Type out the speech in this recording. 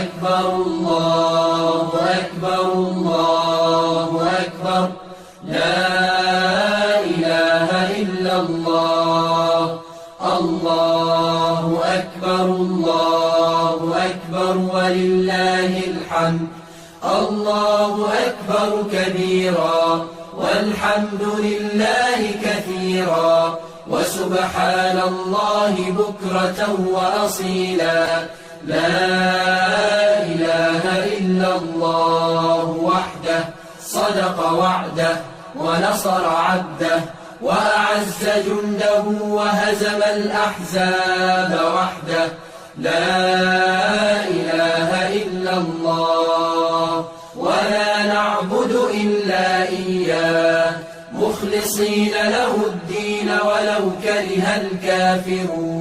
أكبر الله أكبر الله أكبر لا إله إلا الله الله أكبر الله أكبر ولله الحمد الله أكبر كبيرا والحمد لله كثيرا وسبحان الله بكرة وأصيلا لا إله إلا الله وحده صدق وعده ونصر عبده وأعز جنده وهزم الأحزاب وحده لا إله إلا الله ولا نعبد إلا إياه مخلصين له الدين ولو كره الكافرون